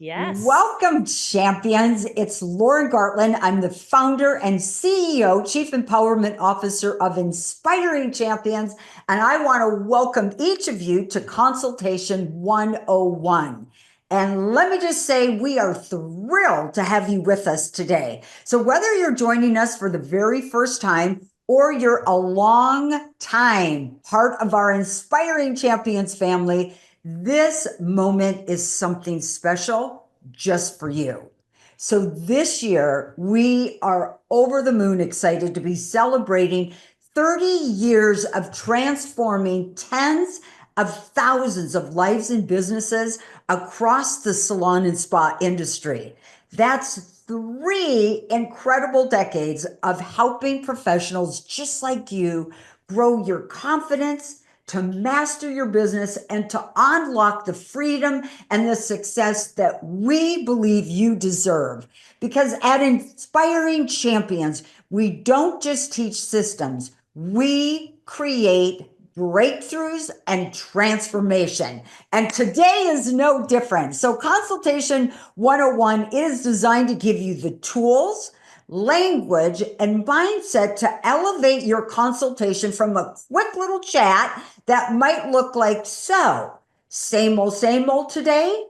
Yes. Welcome, champions. It's Lauren Gartland. I'm the founder and CEO, Chief Empowerment Officer of Inspiring Champions, and I want to welcome each of you to Consultation 101. And let me just say, we are thrilled to have you with us today. So, whether you're joining us for the very first time or you're a long time part of our Inspiring Champions family, this moment is something special just for you. So this year, we are over the moon excited to be celebrating 30 years of transforming tens of thousands of lives and businesses across the salon and spa industry. That's 3 incredible decades of helping professionals just like you grow your confidence, to master your business, and to unlock the freedom and the success that we believe you deserve. Because at Inspiring Champions, we don't just teach systems, we create breakthroughs and transformation. And today is no different. So, Consultation 101 is designed to give you the tools, language, and mindset to elevate your consultation from a quick little chat that might look like so, same old today,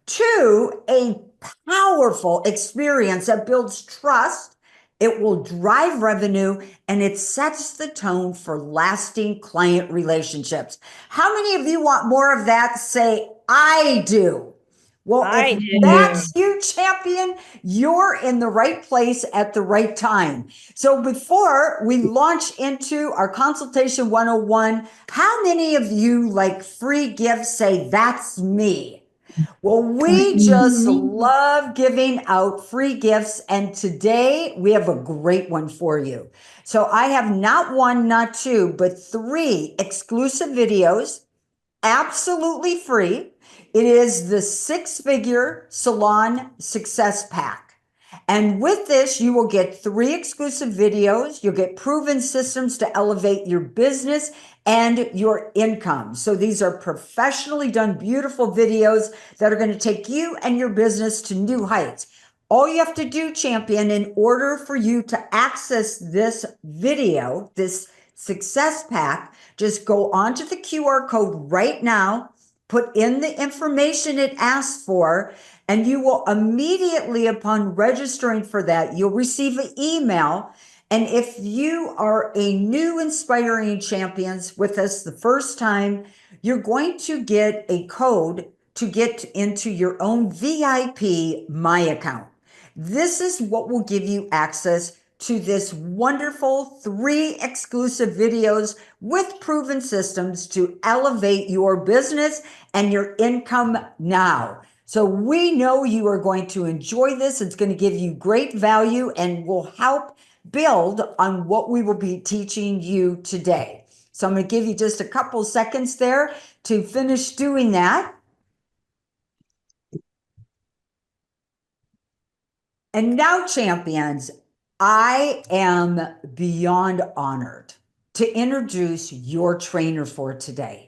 to a powerful experience that builds trust. It will drive revenue and it sets the tone for lasting client relationships. How many of you want more of that? Say, I do. Well, I if do. that's you, champion, you're in the right place at the right time. So before we launch into our Consultation 101, how many of you like free gifts? Say, that's me. Well, we just love giving out free gifts, and today we have a great one for you. So I have not one, not two, but 3 exclusive videos, absolutely free. It is the 6-figure Salon Success Pack. And with this, you will get 3 exclusive videos. You'll get proven systems to elevate your business and your income. So these are professionally done, beautiful videos that are going to take you and your business to new heights. All you have to do, champion, in order for you to access this video, this success pack, just go onto the QR code right now, put in the information it asks for, and you will immediately, upon registering for that, you'll receive an email. And if you are a new Inspiring Champions with us the first time, you're going to get a code to get into your own VIP My Account. This is what will give you access to this wonderful 3 exclusive videos with proven systems to elevate your business and your income now. So we know you are going to enjoy this. It's going to give you great value and will help build on what we will be teaching you today. So I'm going to give you just a couple seconds there to finish doing that. And now, champions, I am beyond honored to introduce your trainer for today.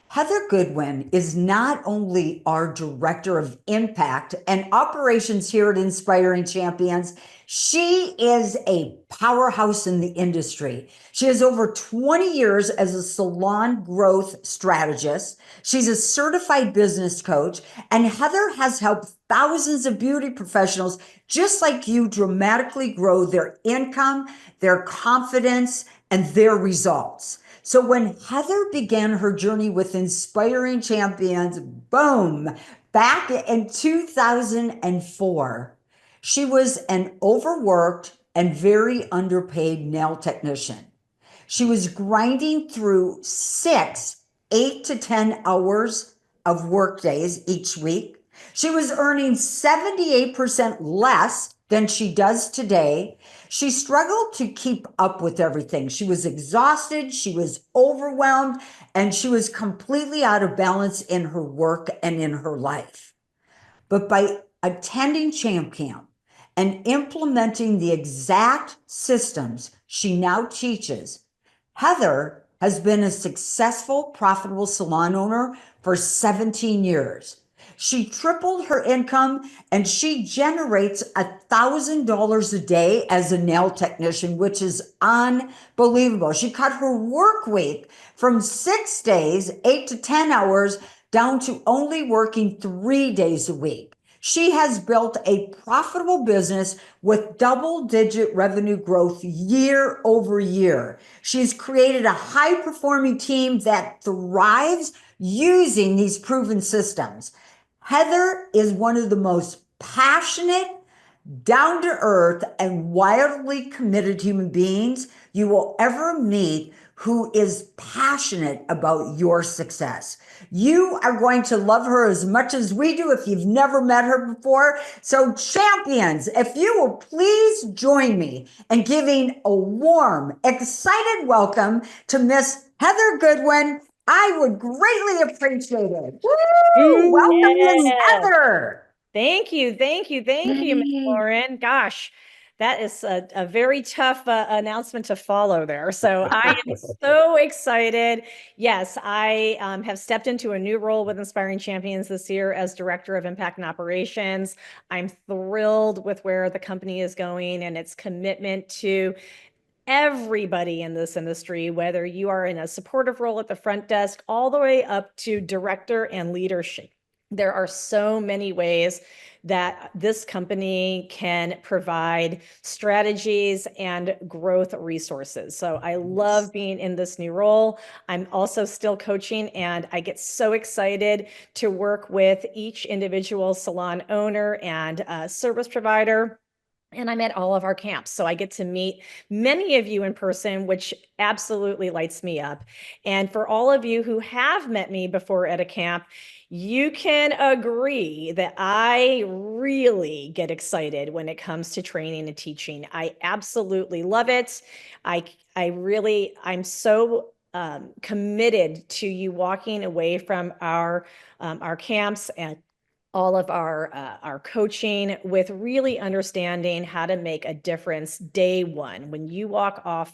Heather Goodwin is not only our Director of Impact and Operations here at Inspiring Champions, she is a powerhouse in the industry. She has over 20 years as a salon growth strategist. She's a certified business coach, and Heather has helped thousands of beauty professionals just like you dramatically grow their income, their confidence, and their results. So when Heather began her journey with Inspiring Champions, boom, back in 2004, she was an overworked and very underpaid nail technician. She was grinding through 8 to 10 hours of work days each week. She was earning 78% less than she does today. She struggled to keep up with everything. She was exhausted, she was overwhelmed, and she was completely out of balance in her work and in her life. But by attending Champ Camp and implementing the exact systems she now teaches, Heather has been a successful, profitable salon owner for 17 years. She tripled her income and she generates $1,000 a day as a nail technician, which is unbelievable. She cut her work week from 6 days, 8 to 10 hours, down to only working 3 days a week. She has built a profitable business with double-digit revenue growth year over year. She's created a high-performing team that thrives using these proven systems. Heather is one of the most passionate, down to earth, and wildly committed human beings you will ever meet, who is passionate about your success. You are going to love her as much as we do if you've never met her before. So, champions, if you will please join me in giving a warm, excited welcome to Miss Heather Goodwin. I would greatly appreciate it. Woo! Welcome, Miss Yes. Heather. Thank you. Thank you. Thank you, Miss Lauren. Gosh, that is a very tough announcement to follow there. So I am so excited. Yes, I have stepped into a new role with Inspiring Champions this year as Director of Impact and Operations. I'm thrilled with where the company is going and its commitment to everybody in this industry, whether you are in a supportive role at the front desk, all the way up to director and leadership. There are so many ways that this company can provide strategies and growth resources. So I love being in this new role. I'm also still coaching, and I get so excited to work with each individual salon owner and service provider. And I'm at all of our camps. So I get to meet many of you in person, which absolutely lights me up. And for all of you who have met me before at a camp, you can agree that I really get excited when it comes to training and teaching. I absolutely love it. I'm so committed to you walking away from our camps and all of our coaching with really understanding how to make a difference day one. When you walk out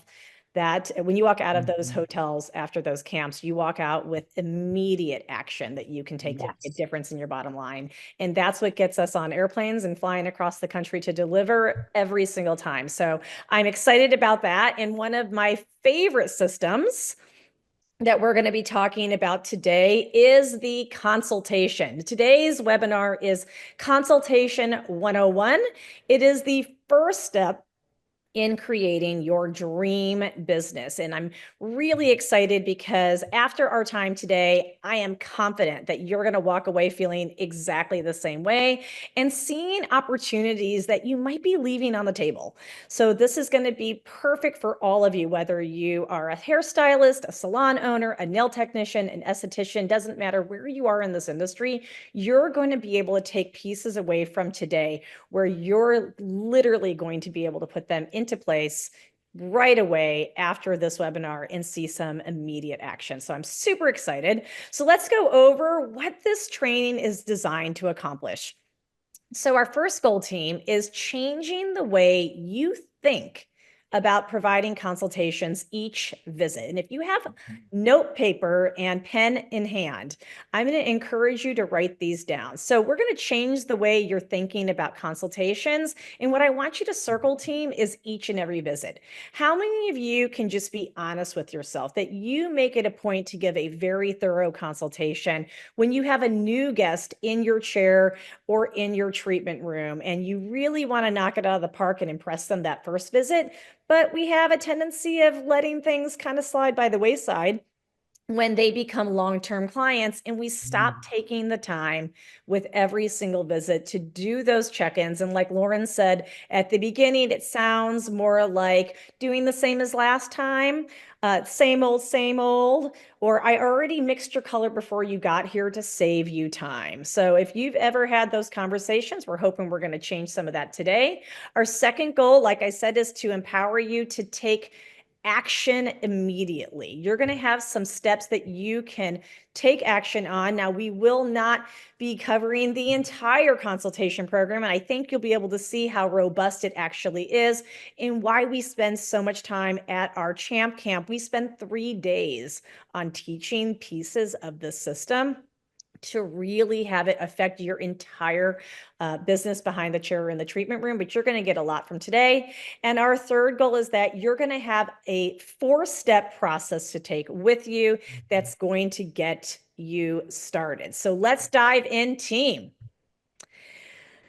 of those hotels after those camps, you walk out with immediate action that you can take to make a difference in your bottom line. And that's what gets us on airplanes and flying across the country to deliver every single time. So I'm excited about that. And one of my favorite systems that we're going to be talking about today is the consultation. Today's webinar is Consultation 101. It is the first step in creating your dream business. And I'm really excited because after our time today, I am confident that you're going to walk away feeling exactly the same way and seeing opportunities that you might be leaving on the table. So this is going to be perfect for all of you, whether you are a hairstylist, a salon owner, a nail technician, an esthetician, doesn't matter where you are in this industry, you're going to be able to take pieces away from today where you're literally going to be able to put them into place right away after this webinar and see some immediate action. So I'm super excited. So let's go over what this training is designed to accomplish. So our first goal, team, is changing the way you think about providing consultations each visit. And if you have note paper and pen in hand, I'm going to encourage you to write these down. So we're going to change the way you're thinking about consultations. And what I want you to circle, team, is each and every visit. How many of you can just be honest with yourself that you make it a point to give a very thorough consultation when you have a new guest in your chair or in your treatment room and you really want to knock it out of the park and impress them that first visit? But we have a tendency of letting things kind of slide by the wayside when they become long-term clients, and we stop taking the time with every single visit to do those check-ins. And like Lauren said at the beginning, it sounds more like doing the same as last time, same old, or I already mixed your color before you got here to save you time. So if you've ever had those conversations, we're hoping we're going to change some of that today. Our second goal, like I said, is to empower you to take action immediately. You're going to have some steps that you can take action on. Now, we will not be covering the entire consultation program, and I think you'll be able to see how robust it actually is and why we spend so much time at our Champ Camp. We spend 3 days on teaching pieces of the system to really have it affect your entire business behind the chair in the treatment room, but you're going to get a lot from today. And our third goal is that you're going to have a 4-step process to take with you that's going to get you started. So let's dive in, team.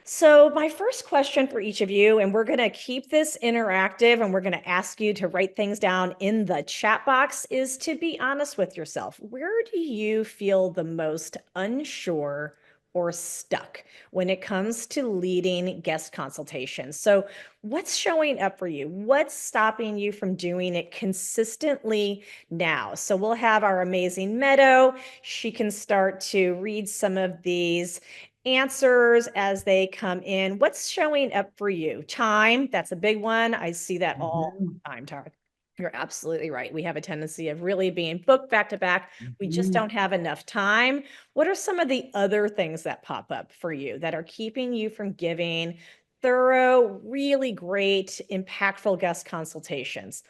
So my first question for each of you, and we're going to keep this interactive and we're going to ask you to write things down in the chat box, is to be honest with yourself. Where do you feel the most unsure or stuck when it comes to leading guest consultations? So what's showing up for you? What's stopping you from doing it consistently now? So we'll have our amazing Meadow. She can start to read some of these answers as they come in. What's showing up for you? Time, that's a big one. I see that all the time, Tara. You're absolutely right. We have a tendency of really being booked back to back. We just don't have enough time. What are some of the other things that pop up for you that are keeping you from giving thorough, really great, impactful guest consultations?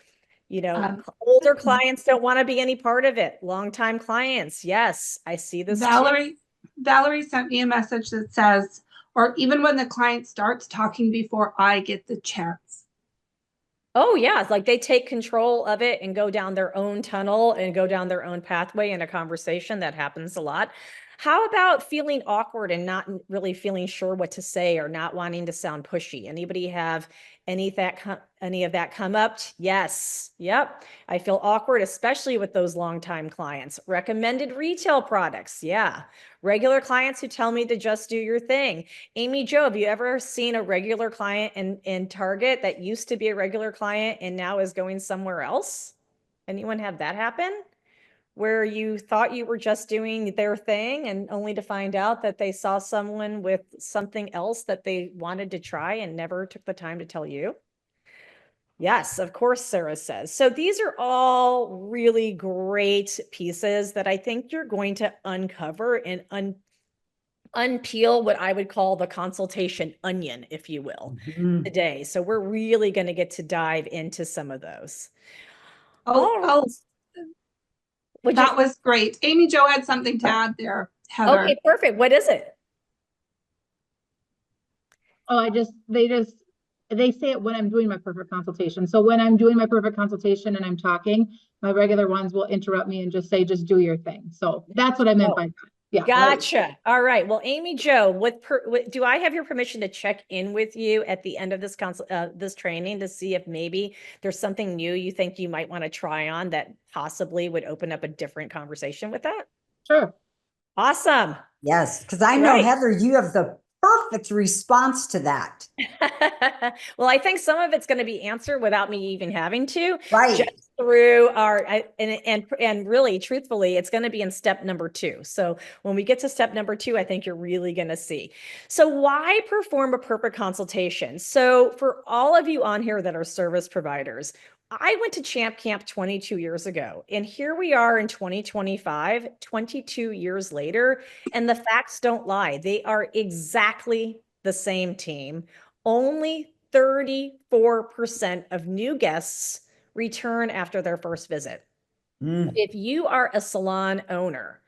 You know, older clients don't want to be any part of it. Longtime clients, yes, I see this too. Valerie sent me a message that says, or even when the client starts talking before I get the chance. Oh yeah, it's like they take control of it and go down their own tunnel and go down their own pathway in a conversation. That happens a lot. How about feeling awkward and not really feeling sure what to say or not wanting to sound pushy? Anybody have any of that come up? Yes. Yep. I feel awkward, especially with those longtime clients. Recommended retail products. Yeah. Regular clients who tell me to just do your thing. Amy Jo, have you ever seen a regular client in Target that used to be a regular client and now is going somewhere else? Anyone have that happen? Where you thought you were just doing their thing and only to find out that they saw someone with something else that they wanted to try and never took the time to tell you? Yes, of course, Sarah says. So these are all really great pieces that I think you're going to uncover and unpeel what I would call the consultation onion, if you will, today. So we're really going to get to dive into some of those. That was great. Amy Jo had something to add there, Heather. Okay, perfect. What is it? Oh, they say it when I'm doing my perfect consultation. So when I'm doing my perfect consultation and I'm talking, my regular ones will interrupt me and just say, just do your thing. So that's what I meant by that. Yeah. Gotcha. Right. All right. Well, Amy Jo, do I have your permission to check in with you at the end of this training to see if maybe there's something new you think you might want to try on that possibly would open up a different conversation with that? Sure. Awesome. Yes, because I know, Heather, you have the perfect response to that. Well, I think some of it's going to be answered without me even having to. Right. Just through our, and really, truthfully, it's going to be in step number 2. So when we get to step number 2, I think you're really going to see. So why perform a perfect consultation? So for all of you on here that are service providers, I went to Champ Camp 22 years ago, and here we are in 2025, 22 years later, and the facts don't lie. They are exactly the same team. Only 34% of new guests return after their first visit. If you are a salon owner,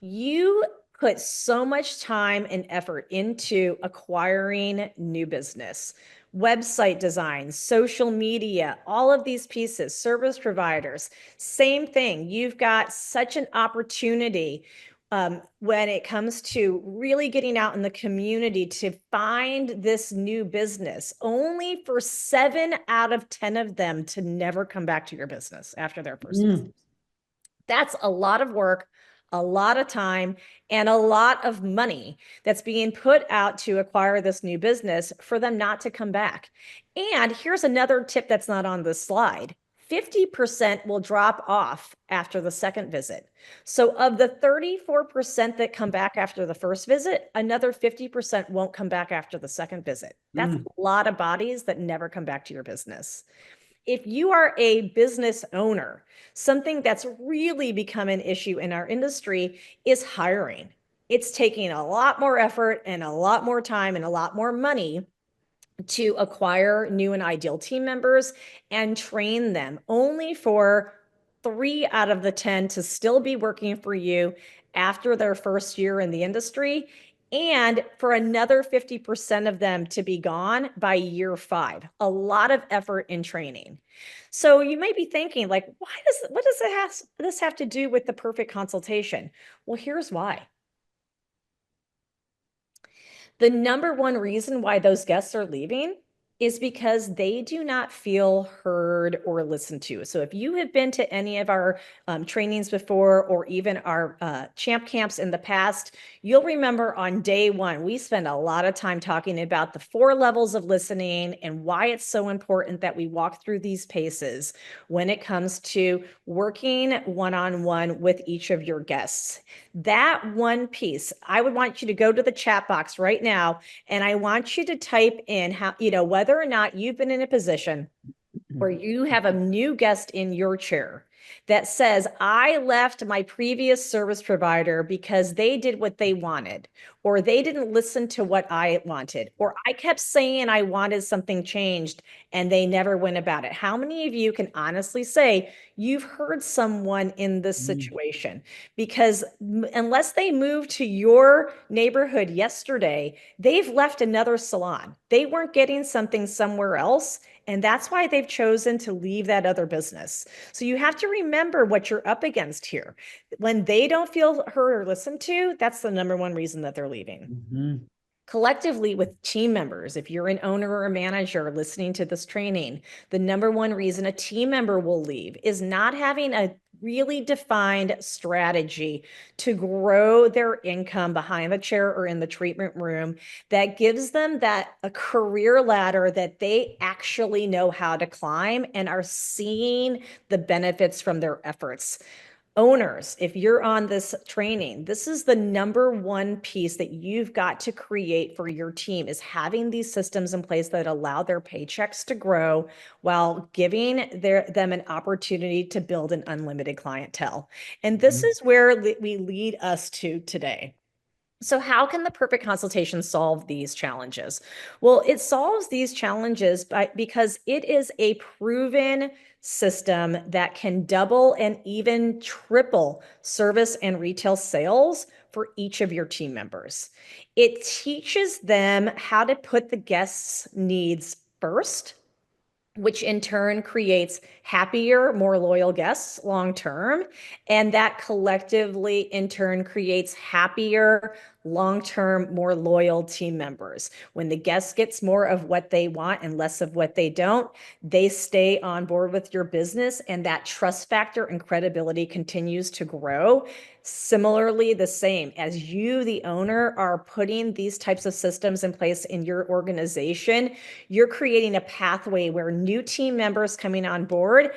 you put so much time and effort into acquiring new business, website design, social media, all of these pieces, service providers, same thing. You've got such an opportunity when it comes to really getting out in the community to find this new business, only for 7 out of 10 of them to never come back to your business after their first visit. That's a lot of work, a lot of time, and a lot of money that's being put out to acquire this new business for them not to come back. And here's another tip that's not on this slide. 50% will drop off after the second visit. So of the 34% that come back after the first visit, another 50% won't come back after the second visit. That's a lot of bodies that never come back to your business. If you are a business owner, something that's really become an issue in our industry is hiring. It's taking a lot more effort and a lot more time and a lot more money to acquire new and ideal team members and train them, only for 3 out of the 10 to still be working for you after their first year in the industry, and for another 50% of them to be gone by year 5. A lot of effort in training. So you may be thinking, like, what does this have to do with the perfect consultation? Well, here's why. The number one reason why those guests are leaving is because they do not feel heard or listened to. So if you have been to any of our trainings before, or even our champ camps in the past, you'll remember on day 1, we spend a lot of time talking about the 4 levels of listening and why it's so important that we walk through these paces when it comes to working one-on-one with each of your guests. That one piece, I would want you to go to the chat box right now, and I want you to type in how, whether or not you've been in a position where you have a new guest in your chair that says, I left my previous service provider because they did what they wanted, or they didn't listen to what I wanted, or I kept saying I wanted something changed and they never went about it. How many of you can honestly say you've heard someone in this situation? Because unless they moved to your neighborhood yesterday, they've left another salon. They weren't getting something somewhere else, and that's why they've chosen to leave that other business. So you have to remember what you're up against here. When they don't feel heard or listened to, that's the number one reason that they're leaving. Collectively, with team members, if you're an owner or a manager listening to this training, the number one reason a team member will leave is not having a really defined strategy to grow their income behind the chair or in the treatment room that gives them a career ladder that they actually know how to climb and are seeing the benefits from their efforts. Owners, if you're on this training, this is the number one piece that you've got to create for your team, is having these systems in place that allow their paychecks to grow while giving them an opportunity to build an unlimited clientele. And this is where we lead us to today. So how can the perfect consultation solve these challenges? Well, it solves these challenges because it is a proven system that can double and even triple service and retail sales for each of your team members. It teaches them how to put the guests' needs first, which in turn creates happier, more loyal guests long term. And that collectively, in turn, creates happier, long-term, more loyal team members. When the guest gets more of what they want and less of what they don't, they stay on board with your business, and that trust factor and credibility continues to grow. Similarly, the same as you, the owner, are putting these types of systems in place in your organization, you're creating a pathway where new team members coming on board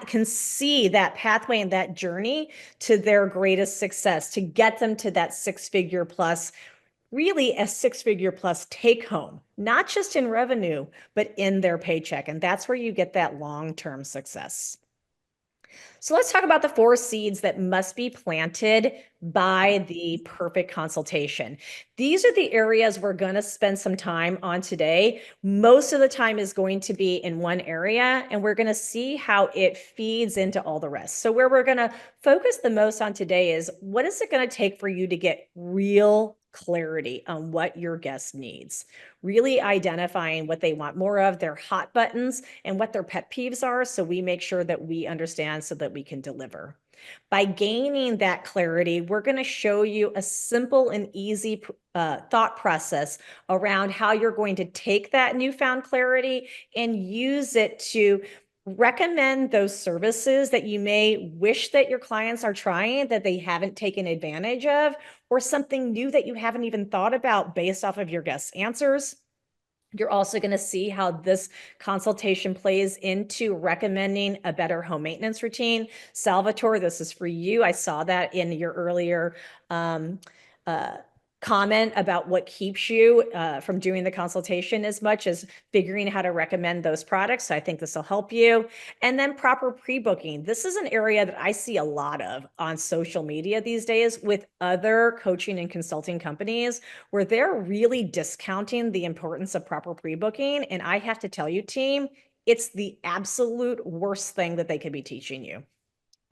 can see that pathway and that journey to their greatest success, to get them to that 6-figure plus, really a 6-figure plus take home, not just in revenue, but in their paycheck. And that's where you get that long-term success. So let's talk about the 4 seeds that must be planted by the perfect consultation. These are the areas we're going to spend some time on today. Most of the time is going to be in one area, and we're going to see how it feeds into all the rest. So where we're going to focus the most on today is, what is it going to take for you to get real clarity on what your guest needs, really identifying what they want more of, their hot buttons, and what their pet peeves are, so we make sure that we understand so that we can deliver. By gaining that clarity, we're going to show you a simple and easy thought process around how you're going to take that newfound clarity and use it to recommend those services that you may wish that your clients are trying that they haven't taken advantage of, or something new that you haven't even thought about based off of your guests' answers. You're also going to see how this consultation plays into recommending a better home maintenance routine. Salvatore, this is for you. I saw that in your earlier comment about what keeps you from doing the consultation as much as figuring how to recommend those products. So I think this will help you. And then proper pre-booking. This is an area that I see a lot of on social media these days with other coaching and consulting companies, where they're really discounting the importance of proper pre-booking. And I have to tell you, team, it's the absolute worst thing that they could be teaching you.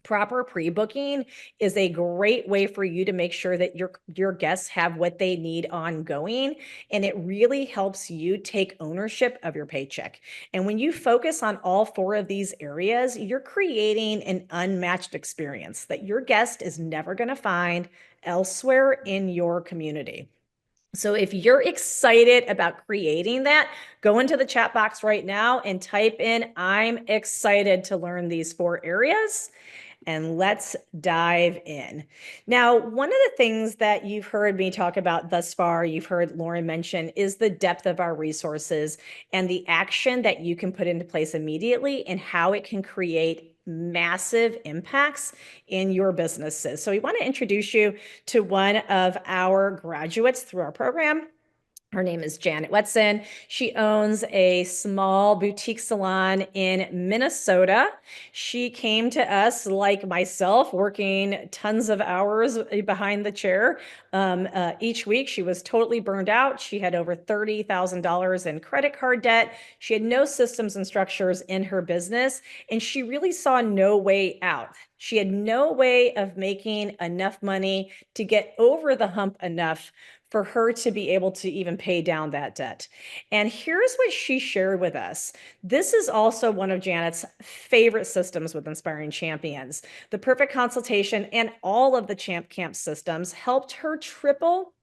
Proper pre-booking is a great way for you to make sure that your guests have what they need ongoing, and it really helps you take ownership of your paycheck. And when you focus on all 4 of these areas, you're creating an unmatched experience that your guest is never going to find elsewhere in your community. So if you're excited about creating that, go into the chat box right now and type in, "I'm excited to learn these 4 areas." And let's dive in. Now, one of the things that you've heard me talk about thus far, you've heard Lauren mention, is the depth of our resources and the action that you can put into place immediately and how it can create massive impacts in your businesses. So we want to introduce you to one of our graduates through our program. Her name is Janet Wetson. She owns a small boutique salon in Minnesota. She came to us like myself, working tons of hours behind the chair each week. She was totally burned out. She had over $30,000 in credit card debt. She had no systems and structures in her business, and she really saw no way out. She had no way of making enough money to get over the hump enough for her to be able to even pay down that debt. And here's what she shared with us. This is also one of Janet's favorite systems with Inspiring Champions. The Perfect Consultation and all of the Champ Camp systems helped her triple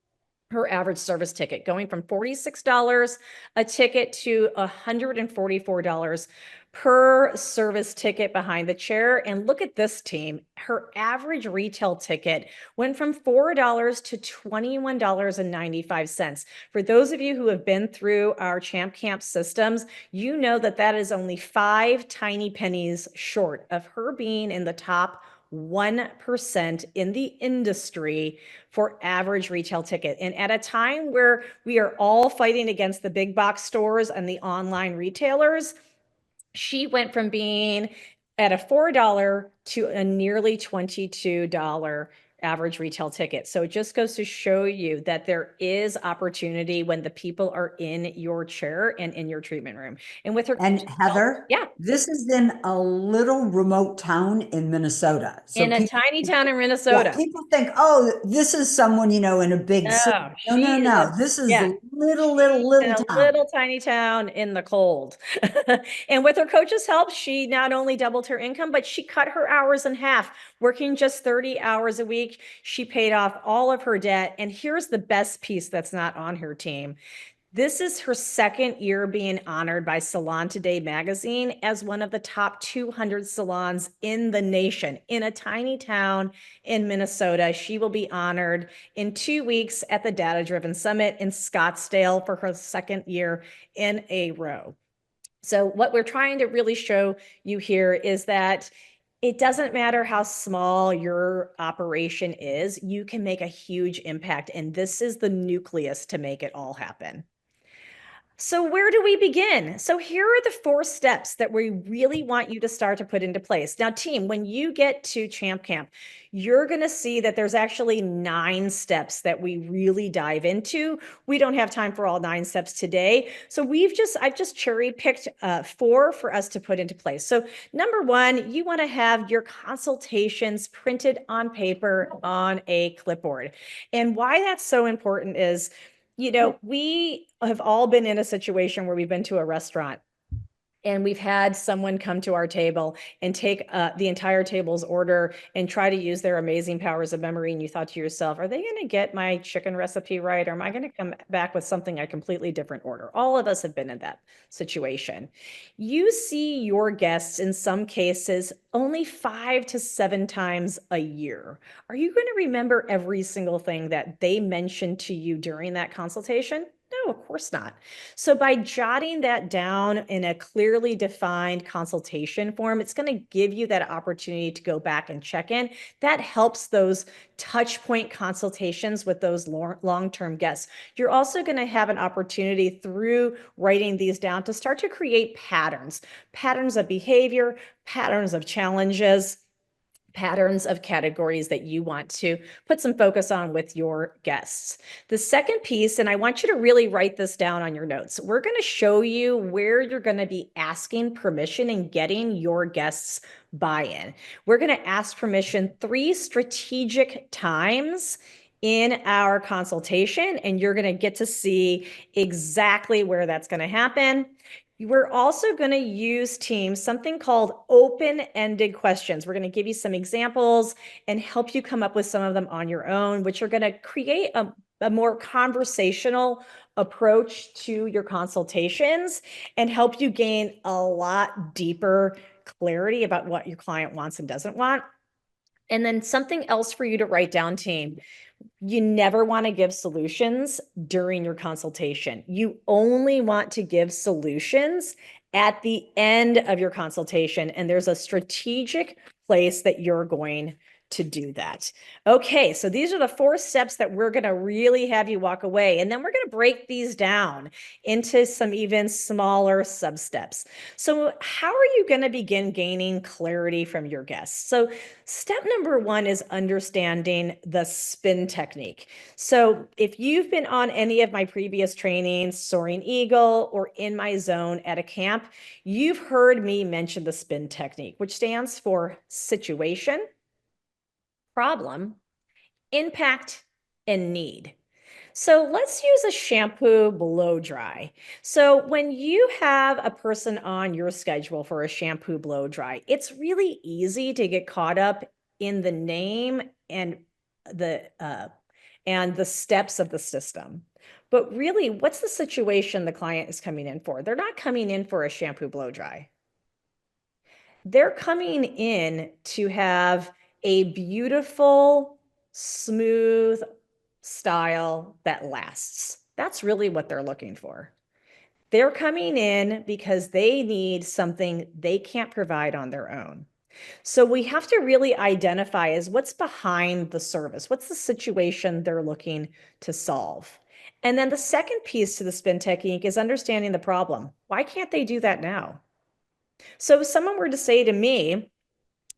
her average service ticket, going from $46 a ticket to $144 per service ticket behind the chair. And look at this team. Her average retail ticket went from $4 to $21.95. For those of you who have been through our Champ Camp systems, you know that that is only 5 tiny pennies short of her being in the top 1% in the industry for average retail ticket. And at a time where we are all fighting against the big box stores and the online retailers, she went from being at a $4 to a nearly $22 average retail ticket. So it just goes to show you that there is opportunity when the people are in your chair and in your treatment room. And with her, And Heather, yeah, this is in a little remote town in Minnesota. So in a people, tiny town in yeah, Minnesota. people think, oh, this is someone, in a big city. No, No, no, she no. is, This is yeah, a little, she's little in a town. little tiny town in the cold. And with her coach's help, she not only doubled her income, but she cut her hours in half, working just 30 hours a week. She paid off all of her debt. And here's the best piece that's not on her team. This is her 2nd year being honored by Salon Today magazine as one of the top 200 salons in the nation. In a tiny town in Minnesota, she will be honored in 2 weeks at the Data Driven Summit in Scottsdale for her 2nd year in a row. So what we're trying to really show you here is that it doesn't matter how small your operation is, you can make a huge impact. And this is the nucleus to make it all happen. So where do we begin? So here are the 4 steps that we really want you to start to put into place. Now, team, when you get to Champ Camp, you're going to see that there's actually 9 steps that we really dive into. We don't have time for all 9 steps today. So I've just cherry picked 4 for us to put into place. So number 1, you want to have your consultations printed on paper on a clipboard. And why that's so important is, we have all been in a situation where we've been to a restaurant and we've had someone come to our table and take the entire table's order and try to use their amazing powers of memory. And you thought to yourself, are they going to get my chicken recipe right? Or am I going to come back with something a completely different order? All of us have been in that situation. You see your guests in some cases only 5 to 7 times a year. Are you going to remember every single thing that they mentioned to you during that consultation? No, of course not. So by jotting that down in a clearly defined consultation form, it's going to give you that opportunity to go back and check in. That helps those touch point consultations with those long-term guests. You're also going to have an opportunity through writing these down to start to create patterns of behavior, patterns of challenges, patterns of categories that you want to put some focus on with your guests. The second piece, and I want you to really write this down on your notes, we're going to show you where you're going to be asking permission and getting your guests buy-in. We're going to ask permission 3 strategic times in our consultation, and you're going to get to see exactly where that's going to happen. We're also going to use, team, something called open-ended questions. We're going to give you some examples and help you come up with some of them on your own, which are going to create a more conversational approach to your consultations and help you gain a lot deeper clarity about what your client wants and doesn't want. And then something else for you to write down, team. You never want to give solutions during your consultation. You only want to give solutions at the end of your consultation, and there's a strategic place that you're going to do that. Okay, so these are the 4 steps that we're going to really have you walk away, and then we're going to break these down into some even smaller sub-steps. So how are you going to begin gaining clarity from your guests? So step number 1 is understanding the spin technique. So if you've been on any of my previous trainings, Soaring Eagle or In My Zone at a camp, you've heard me mention the spin technique, which stands for situation, problem, impact, and need. So let's use a shampoo blow dry. So when you have a person on your schedule for a shampoo blow dry, it's really easy to get caught up in the name and the steps of the system. But really, what's the situation the client is coming in for? They're not coming in for a shampoo blow dry. They're coming in to have a beautiful, smooth style that lasts. That's really what they're looking for. They're coming in because they need something they can't provide on their own. So we have to really identify is what's behind the service. What's the situation they're looking to solve? And then the second piece to the spin technique is understanding the problem. Why can't they do that now? So if someone were to say to me,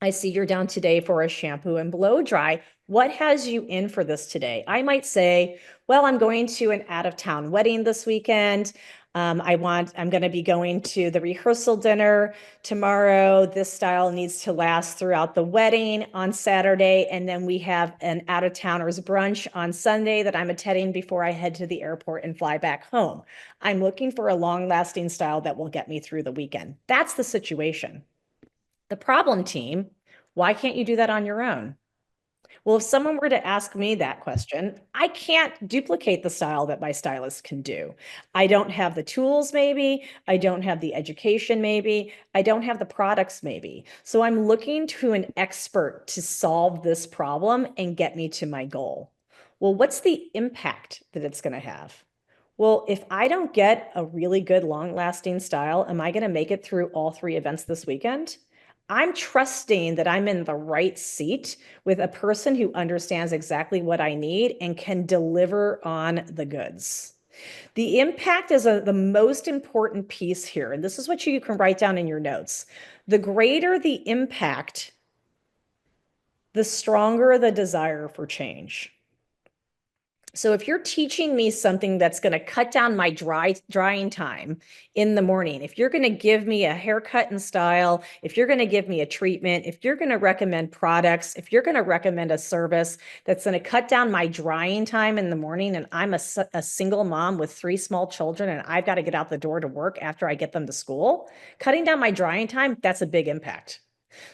I see you're down today for a shampoo and blow dry. What has you in for this today? I might say, well, I'm going to an out-of-town wedding this weekend. I'm going to be going to the rehearsal dinner tomorrow. This style needs to last throughout the wedding on Saturday. And then we have an out-of-towners brunch on Sunday that I'm attending before I head to the airport and fly back home. I'm looking for a long-lasting style that will get me through the weekend. That's the situation. The problem, team, why can't you do that on your own? Well, if someone were to ask me that question, I can't duplicate the style that my stylist can do. I don't have the tools, maybe. I don't have the education, maybe. I don't have the products, maybe. So I'm looking to an expert to solve this problem and get me to my goal. Well, what's the impact that it's going to have? Well, if I don't get a really good long-lasting style, am I going to make it through all 3 events this weekend? I'm trusting that I'm in the right seat with a person who understands exactly what I need and can deliver on the goods. The impact is the most important piece here, and this is what you can write down in your notes. The greater the impact, the stronger the desire for change. So if you're teaching me something that's going to cut down my drying time in the morning, if you're going to give me a haircut and style, if you're going to give me a treatment, if you're going to recommend products, if you're going to recommend a service that's going to cut down my drying time in the morning, and I'm a single mom with 3 small children and I've got to get out the door to work after I get them to school, cutting down my drying time, that's a big impact.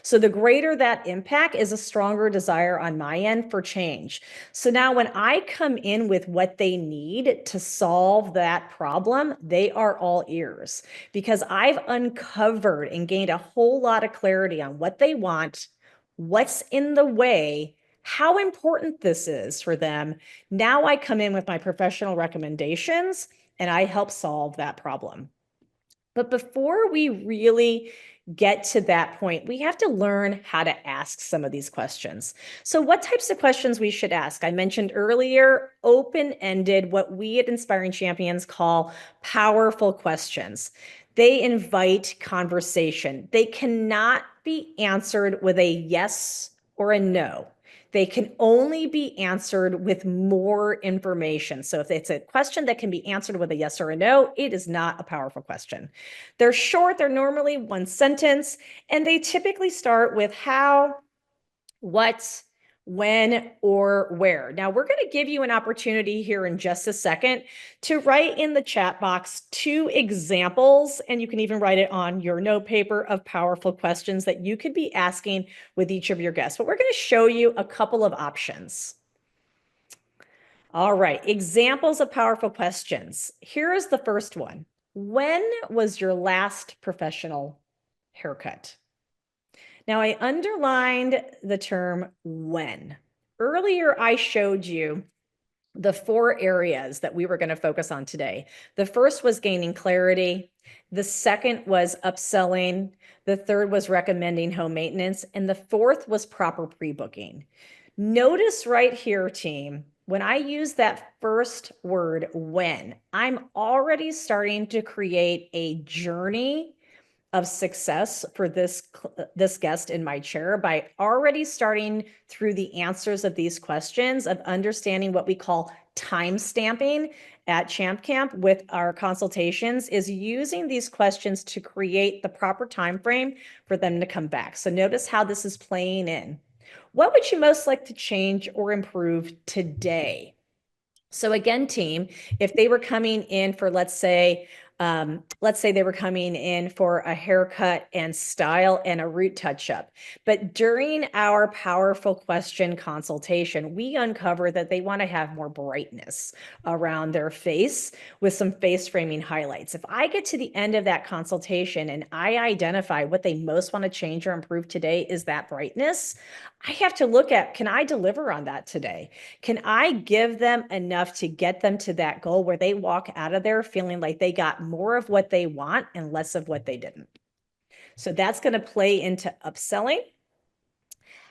So the greater that impact is a stronger desire on my end for change. So now when I come in with what they need to solve that problem, they are all ears because I've uncovered and gained a whole lot of clarity on what they want, what's in the way, how important this is for them. Now I come in with my professional recommendations and I help solve that problem. But before we really get to that point, we have to learn how to ask some of these questions. So what types of questions we should ask? I mentioned earlier, open-ended, what we at Inspiring Champions call powerful questions. They invite conversation. They cannot be answered with a yes or a no. They can only be answered with more information. So if it's a question that can be answered with a yes or a no, it is not a powerful question. They're short, they're normally one sentence, and they typically start with how, what, when, or where. Now, we're going to give you an opportunity here in just a second to write in the chat box 2 examples, and you can even write it on your note paper of powerful questions that you could be asking with each of your guests. But we're going to show you a couple of options. All right, examples of powerful questions. Here is the first one. When was your last professional haircut? Now, I underlined the term when. Earlier, I showed you the 4 areas that we were going to focus on today. The first was gaining clarity. The second was upselling. The third was recommending home maintenance. And the fourth was proper pre-booking. Notice right here, team, when I use that first word, when, I'm already starting to create a journey of success for this guest in my chair by already starting through the answers of these questions of understanding what we call time stamping at Champ Camp with our consultations is using these questions to create the proper time frame for them to come back. So notice how this is playing in. What would you most like to change or improve today? So again, team, if they were coming in for, let's say they were coming in for a haircut and style and a root touch-up. But during our powerful question consultation, we uncover that they want to have more brightness around their face with some face framing highlights. If I get to the end of that consultation and I identify what they most want to change or improve today is that brightness, I have to look at, can I deliver on that today? Can I give them enough to get them to that goal where they walk out of there feeling like they got more of what they want and less of what they didn't? So that's going to play into upselling.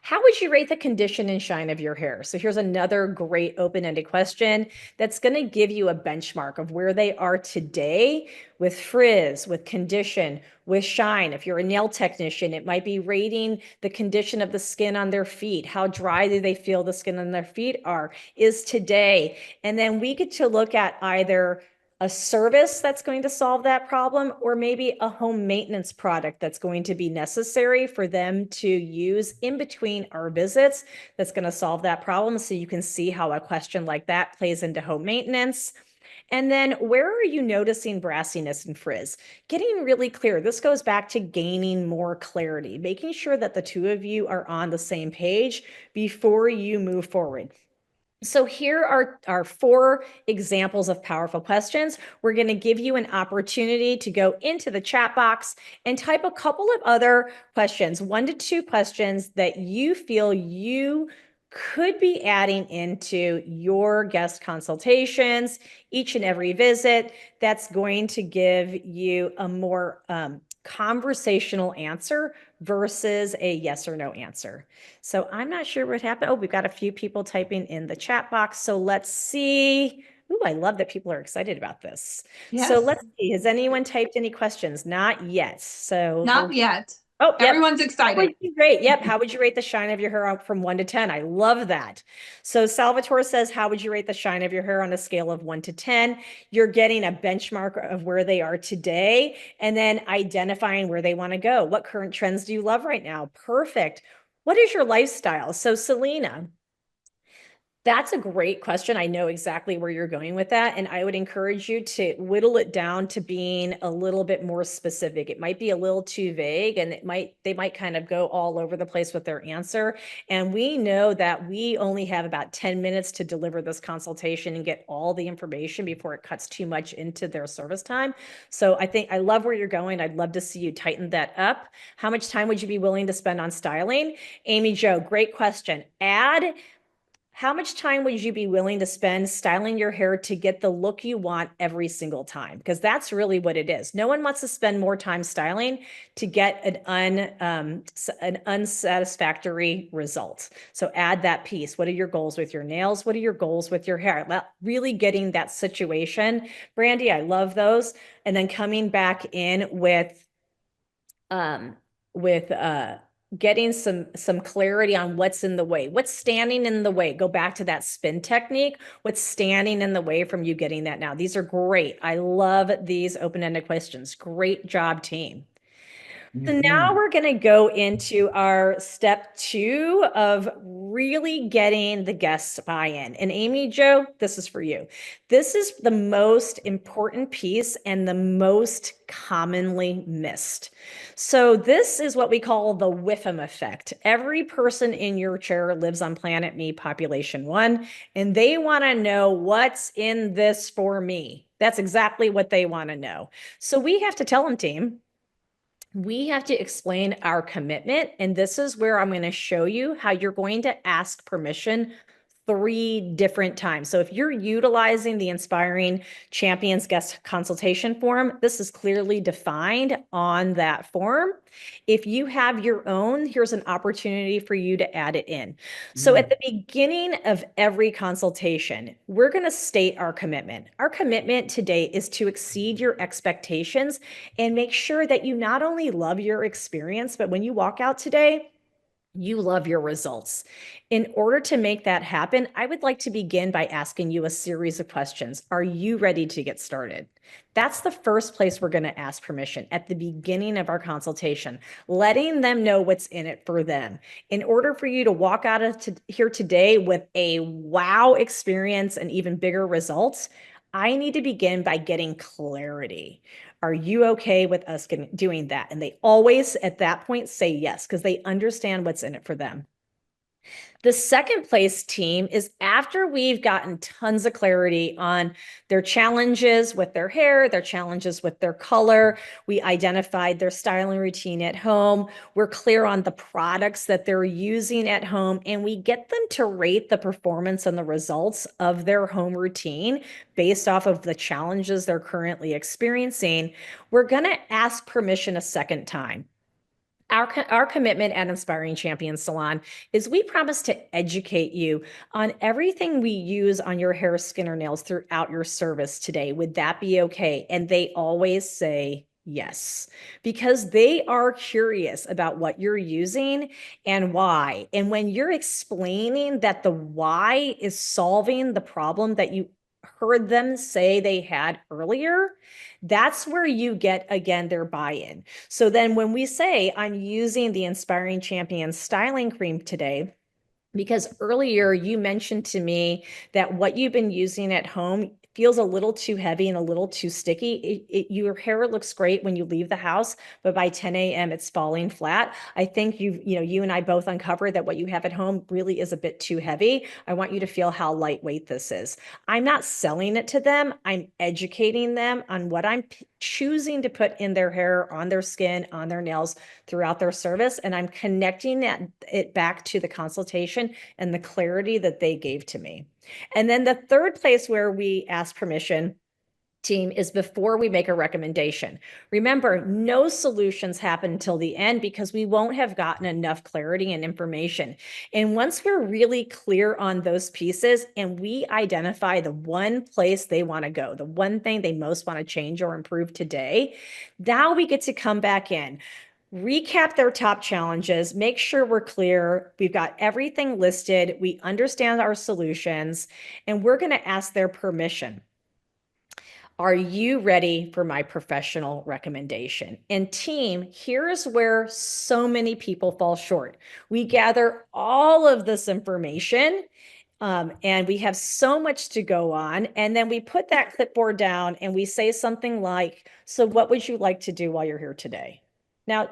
How would you rate the condition and shine of your hair? So here's another great open-ended question that's going to give you a benchmark of where they are today with frizz, with condition, with shine. If you're a nail technician, it might be rating the condition of the skin on their feet. How dry do they feel the skin on their feet is today. And then we get to look at either a service that's going to solve that problem, or maybe a home maintenance product that's going to be necessary for them to use in between our visits that's going to solve that problem. So you can see how a question like that plays into home maintenance. And then where are you noticing brassiness and frizz? Getting really clear. This goes back to gaining more clarity, making sure that the 2 of you are on the same page before you move forward. So here are our 4 examples of powerful questions. We're going to give you an opportunity to go into the chat box and type a couple of other questions, 1 to 2 questions that you feel you could be adding into your guest consultations each and every visit. That's going to give you a more conversational answer versus a yes or no answer. So I'm not sure what happened. Oh, we've got a few people typing in the chat box. So let's see. Ooh, I love that people are excited about this. Yes. So let's see. Has anyone typed any questions? Not yet. So Not yet. Oh, yep. Everyone's excited. Great. Yep. How would you rate the shine of your hair out from 1 to 10? I love that. So Salvatore says, how would you rate the shine of your hair on a scale of 1 to 10? You're getting a benchmark of where they are today and then identifying where they want to go. What current trends do you love right now? Perfect. What is your lifestyle? So Selena, that's a great question. I know exactly where you're going with that. And I would encourage you to whittle it down to being a little bit more specific. It might be a little too vague and they might kind of go all over the place with their answer. And we know that we only have about 10 minutes to deliver this consultation and get all the information before it cuts too much into their service time. So I love where you're going. I'd love to see you tighten that up. How much time would you be willing to spend on styling? Amy Jo, great question. How much time would you be willing to spend styling your hair to get the look you want every single time? Because that's really what it is. No one wants to spend more time styling to get an unsatisfactory result. So add that piece. What are your goals with your nails? What are your goals with your hair? Really getting that situation. Brandy, I love those. And then coming back in with getting some clarity on what's in the way, what's standing in the way. Go back to that spin technique. What's standing in the way from you getting that now? These are great. I love these open-ended questions. Great job, team. So now we're going to go into our step 2 of really getting the guests buy-in. And Amy Jo, this is for you. This is the most important piece and the most commonly missed. So this is what we call the WIFM effect. Every person in your chair lives on planet Me, population 1, and they want to know what's in this for me. That's exactly what they want to know. So we have to tell them, team, we have to explain our commitment. And this is where I'm going to show you how you're going to ask permission 3 different times. So if you're utilizing the Inspiring Champions Guest Consultation form, this is clearly defined on that form. If you have your own, here's an opportunity for you to add it in. So at the beginning of every consultation, we're going to state our commitment. Our commitment today is to exceed your expectations and make sure that you not only love your experience, but when you walk out today, you love your results. In order to make that happen, I would like to begin by asking you a series of questions. Are you ready to get started? That's the first place we're going to ask permission at the beginning of our consultation, letting them know what's in it for them. In order for you to walk out of here today with a wow experience and even bigger results, I need to begin by getting clarity. Are you okay with us doing that? And they always at that point say yes, because they understand what's in it for them. The second place, team, is after we've gotten tons of clarity on their challenges with their hair, their challenges with their color, we identified their styling routine at home, we're clear on the products that they're using at home, and we get them to rate the performance and the results of their home routine based off of the challenges they're currently experiencing, we're going to ask permission a second time. Our commitment at Inspiring Champions Salon is we promise to educate you on everything we use on your hair, skin, or nails throughout your service today. Would that be okay? And they always say yes, because they are curious about what you're using and why. And when you're explaining that the why is solving the problem that you heard them say they had earlier, that's where you get, again, their buy-in. So then when we say, I'm using the Inspiring Champions styling cream today, because earlier you mentioned to me that what you've been using at home feels a little too heavy and a little too sticky. Your hair looks great when you leave the house, but by 10 a.m. it's falling flat. I think you and I both uncovered that what you have at home really is a bit too heavy. I want you to feel how lightweight this is. I'm not selling it to them. I'm educating them on what I'm choosing to put in their hair, on their skin, on their nails throughout their service. And I'm connecting it back to the consultation and the clarity that they gave to me. And then the third place where we ask permission, team, is before we make a recommendation. Remember, no solutions happen until the end because we won't have gotten enough clarity and information. And once we're really clear on those pieces and we identify the one place they want to go, the one thing they most want to change or improve today, now we get to come back in, recap their top challenges, make sure we're clear, we've got everything listed, we understand our solutions, and we're going to ask their permission. Are you ready for my professional recommendation? And team, here's where so many people fall short. We gather all of this information and we have so much to go on. And then we put that clipboard down and we say something like, so what would you like to do while you're here today? Now,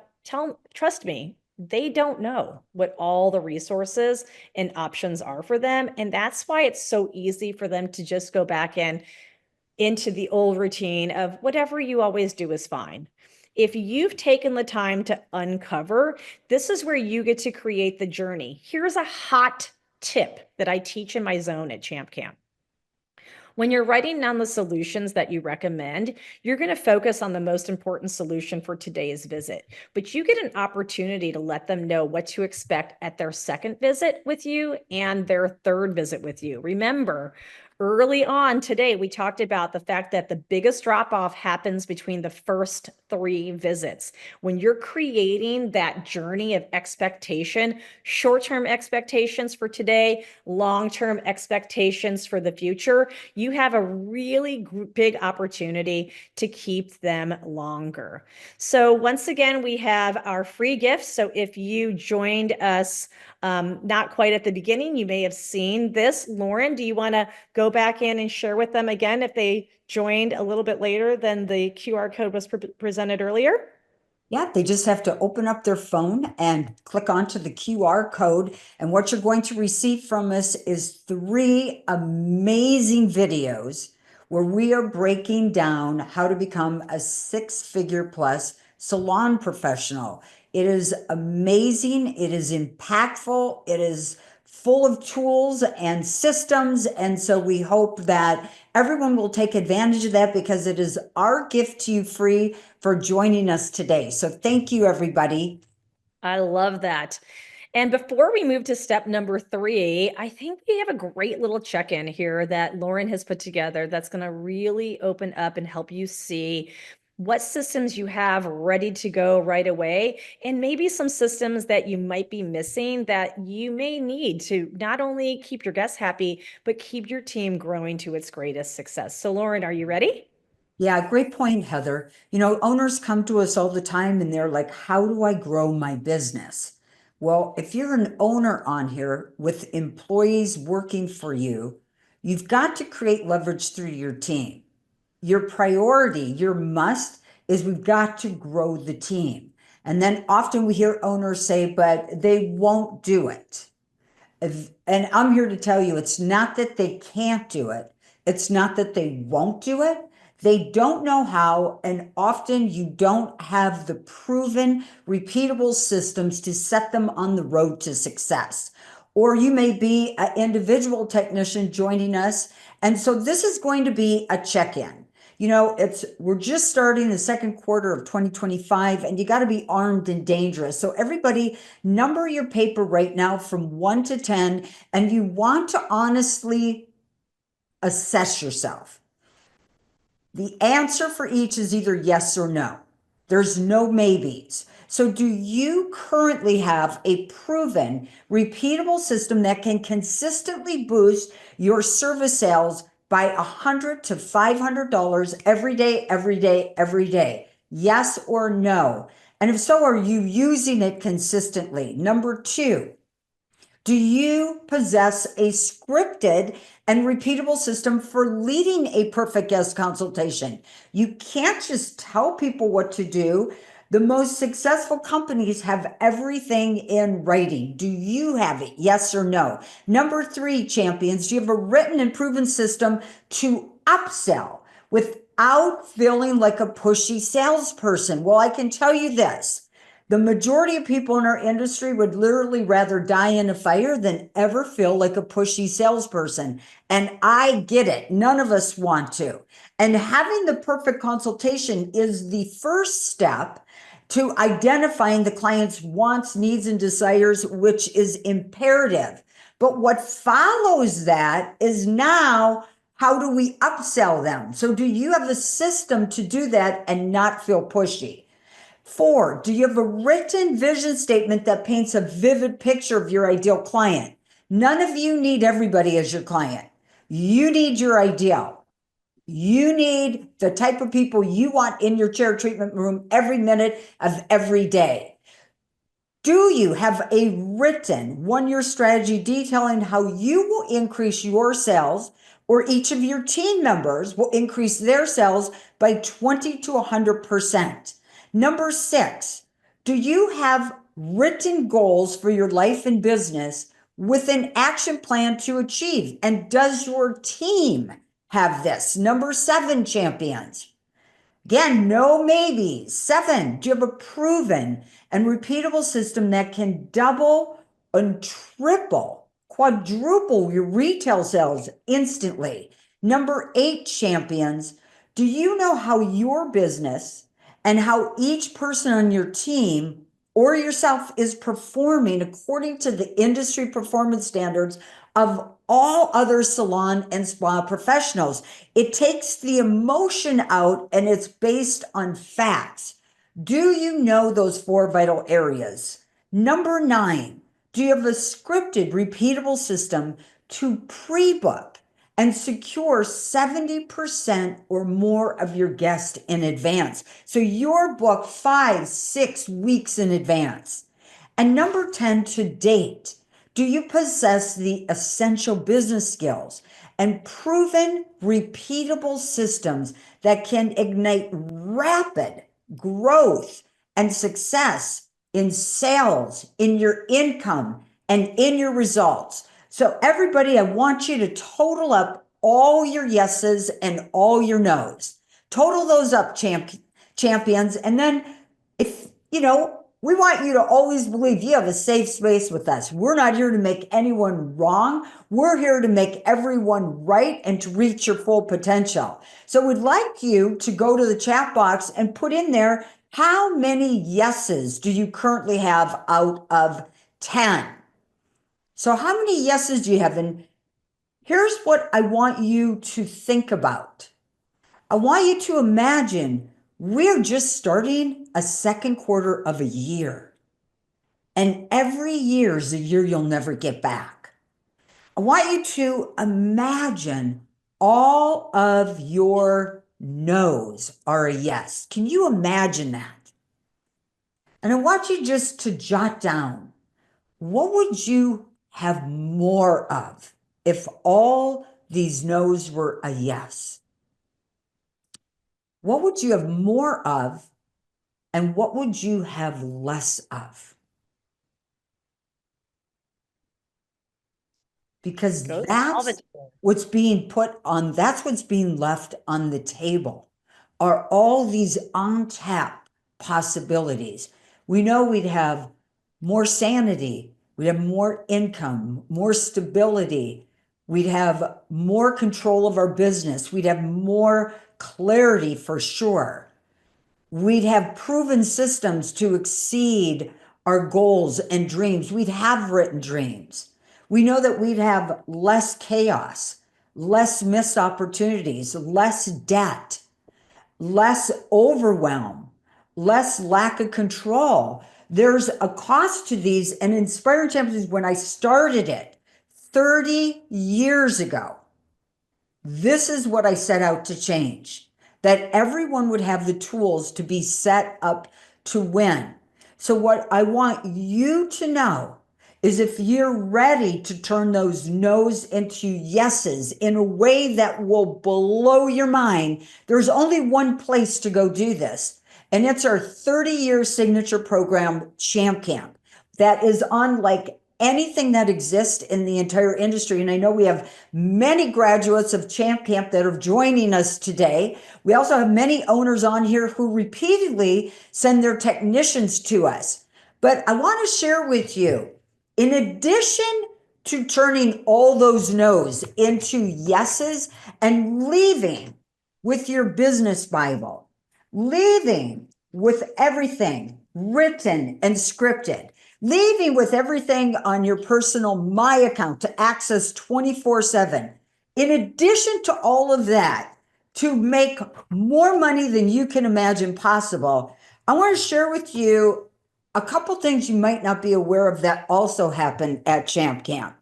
trust me, they don't know what all the resources and options are for them. And that's why it's so easy for them to just go back into the old routine of whatever you always do is fine. If you've taken the time to uncover, this is where you get to create the journey. Here's a hot tip that I teach in my zone at Champ Camp. When you're writing down the solutions that you recommend, you're going to focus on the most important solution for today's visit. But you get an opportunity to let them know what to expect at their second visit with you and their third visit with you. Remember, early on today, we talked about the fact that the biggest drop-off happens between the first 3 visits. When you're creating that journey of expectation, short-term expectations for today, long-term expectations for the future, you have a really big opportunity to keep them longer. So once again, we have our free gifts. So if you joined us not quite at the beginning, you may have seen this. Lauren, do you want to go back in and share with them again if they joined a little bit later than the QR code was presented earlier? Yeah, they just have to open up their phone and click onto the QR code. And what you're going to receive from us is 3 amazing videos where we are breaking down how to become a 6-figure plus salon professional. It is amazing. It is impactful. It is full of tools and systems. And so we hope that everyone will take advantage of that because it is our gift to you free for joining us today. So thank you, everybody. I love that. And before we move to step number 3, I think we have a great little check-in here that Lauren has put together that's going to really open up and help you see what systems you have ready to go right away, and maybe some systems that you might be missing that you may need to not only keep your guests happy, but keep your team growing to its greatest success. So Lauren, are you ready? Yeah, great point, Heather. You know, owners come to us all the time and they're like, how do I grow my business? Well, if you're an owner on here with employees working for you, you've got to create leverage through your team. Your priority, your must is we've got to grow the team. And then often we hear owners say, but they won't do it. And I'm here to tell you, it's not that they can't do it. It's not that they won't do it. They don't know how. And often you don't have the proven, repeatable systems to set them on the road to success. Or you may be an individual technician joining us. And so this is going to be a check-in. You know, we're just starting the second quarter of 2025, and you got to be armed and dangerous. So everybody, number your paper right now from 1 to 10, and you want to honestly assess yourself. The answer for each is either yes or no. There's no maybes. So do you currently have a proven, repeatable system that can consistently boost your service sales by $100 to $500 every day, every day, every day? Yes or no? And if so, are you using it consistently? Number 2, do you possess a scripted and repeatable system for leading a perfect guest consultation? You can't just tell people what to do. The most successful companies have everything in writing. Do you have it? Yes or no? Number 3, champions, do you have a written and proven system to upsell without feeling like a pushy salesperson? Well, I can tell you this. The majority of people in our industry would literally rather die in a fire than ever feel like a pushy salesperson. And I get it. None of us want to. And having the perfect consultation is the first step to identifying the client's wants, needs, and desires, which is imperative. But what follows that is now, how do we upsell them? So do you have a system to do that and not feel pushy? 4, do you have a written vision statement that paints a vivid picture of your ideal client? None of you need everybody as your client. You need your ideal. You need the type of people you want in your chair treatment room every minute of every day. Do you have a written 1-year strategy detailing how you will increase your sales, or each of your team members will increase their sales by 20 to 100%? Number 6, do you have written goals for your life and business with an action plan to achieve? And does your team have this? Number 7, champions. Again, no maybes. 7, do you have a proven and repeatable system that can double and triple, quadruple your retail sales instantly? Number 8, champions, do you know how your business and how each person on your team or yourself is performing according to the industry performance standards of all other salon and spa professionals. It takes the emotion out and it's based on facts. Do you know those 4 vital areas? Number 9, do you have a scripted, repeatable system to pre-book and secure 70% or more of your guests in advance? So you're booked 5, 6 weeks in advance. And number 10, to date, do you possess the essential business skills and proven repeatable systems that can ignite rapid growth and success in sales, in your income, and in your results? So everybody, I want you to total up all your yeses and all your nos. Total those up, champions. And then if, we want you to always believe you have a safe space with us. We're not here to make anyone wrong. We're here to make everyone right and to reach your full potential. So we'd like you to go to the chat box and put in there, how many yeses do you currently have out of 10? So how many yeses do you have? And here's what I want you to think about. I want you to imagine we're just starting a second quarter of a year. And every year is a year you'll never get back. I want you to imagine all of your no's are a yes. Can you imagine that? And I want you just to jot down, what would you have more of if all these no's were a yes? What would you have more of, and what would you have less of? Because Goes all the that's time. what's being that's what's being left on the table, are all these untapped possibilities. We know we'd have more sanity, we'd have more income, more stability, we'd have more control of our business, we'd have more clarity for sure. We'd have proven systems to exceed our goals and dreams. We'd have written dreams. We know that we'd have less chaos, less missed opportunities, less debt, less overwhelm, less lack of control. There's a cost to these, and Inspiring Champions, when I started it 30 years ago, this is what I set out to change, that everyone would have the tools to be set up to win. So what I want you to know is, if you're ready to turn those no's into yeses in a way that will blow your mind, there's only one place to go do this. And it's our 30-year signature program, Champ Camp, that is unlike anything that exists in the entire industry. And I know we have many graduates of Champ Camp that are joining us today. We also have many owners on here who repeatedly send their technicians to us. But I want to share with you, in addition to turning all those no's into yeses and leaving with your business Bible, leaving with everything written and scripted, leaving with everything on your personal My account to access 24/7. In addition to all of that, to make more money than you can imagine possible, I want to share with you a couple things you might not be aware of that also happen at Champ Camp.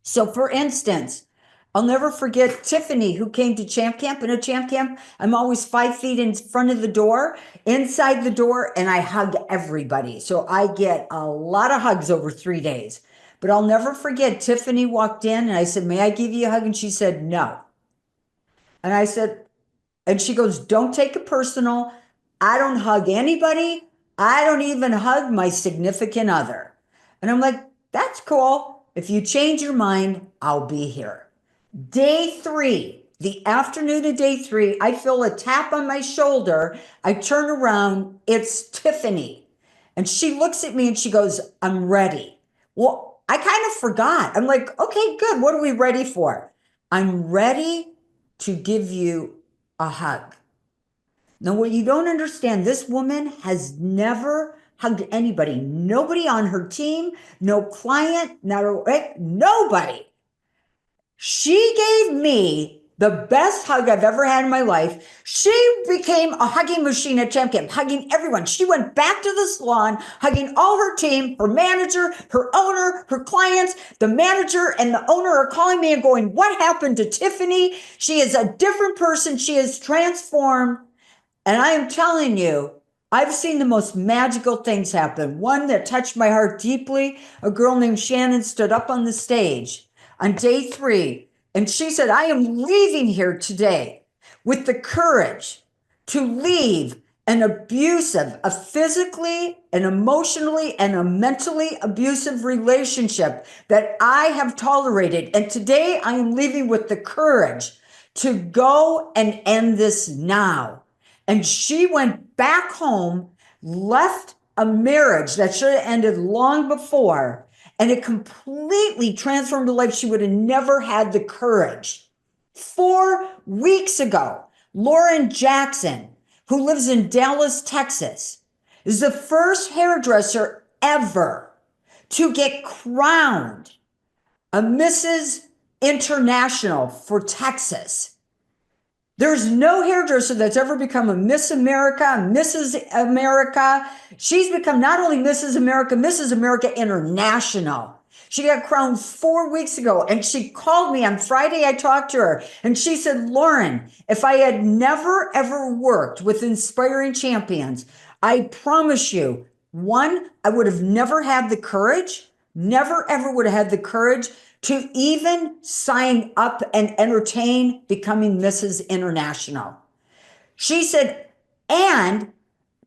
So for instance, I'll never forget Tiffany, who came to Champ Camp. And at Champ Camp, I'm always 5 feet in front of the door, inside the door, and I hug everybody. So I get a lot of hugs over 3 days. But I'll never forget, Tiffany walked in and I said, "May I give you a hug?" And she said, "No." And I said, and she goes, "Don't take it personal. I don't hug anybody. I don't even hug my significant other." And I'm like, "That's cool. If you change your mind, I'll be here." Day 3, the afternoon of day 3, I feel a tap on my shoulder. I turn around, it's Tiffany. And she looks at me and she goes, "I'm ready." Well, I kind of forgot. I'm like, "Okay, good. What are we ready for?" "I'm ready to give you a hug." Now, what you don't understand, this woman has never hugged anybody, nobody on her team, no client, nobody. She gave me the best hug I've ever had in my life. She became a hugging machine at Champ Camp, hugging everyone. She went back to the salon, hugging all her team, her manager, her owner, her clients. The manager and the owner are calling me and going, "What happened to Tiffany? She is a different person. She is transformed." And I am telling you, I've seen the most magical things happen. One that touched my heart deeply, a girl named Shannon stood up on the stage on day 3, and she said, "I am leaving here today with the courage to leave an abusive, a physically, an emotionally, and a mentally abusive relationship that I have tolerated. And today I am leaving with the courage to go and end this now." And she went back home, left a marriage that should have ended long before, and it completely transformed her life. She would have never had the courage. 4 weeks ago, Lauren Jackson, who lives in Dallas, Texas, is the first hairdresser ever to get crowned a Mrs. International for Texas. There's no hairdresser that's ever become a Miss America, Mrs. America. She's become not only Mrs. America International. She got crowned 4 weeks ago, and she called me on Friday. I talked to her, and she said, "Lauren, if I had never ever worked with Inspiring Champions, I promise you, one, I would have never had the courage, never ever would have had the courage to even sign up and entertain becoming Mrs. International." She said, and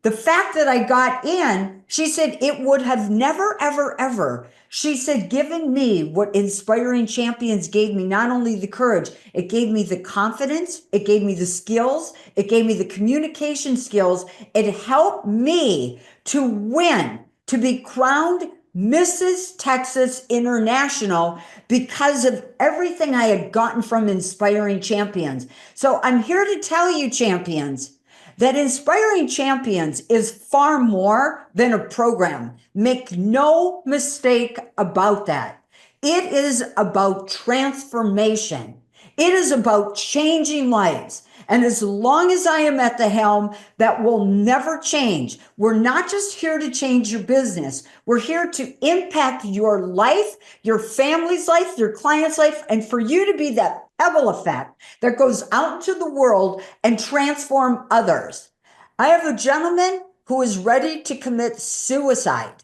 the fact that I got in, she said, it would have never, ever, ever, she said, given me what Inspiring Champions gave me, not only the courage, it gave me the confidence, it gave me the skills, it gave me the communication skills. It helped me to win, to be crowned Mrs. Texas International because of everything I had gotten from Inspiring Champions. So I'm here to tell you, champions, that Inspiring Champions is far more than a program. Make no mistake about that. It is about transformation. It is about changing lives. And as long as I am at the helm, that will never change. We're not just here to change your business. We're here to impact your life, your family's life, your client's life, and for you to be that pebble effect that goes out into the world and transform others. I have a gentleman who is ready to commit suicide.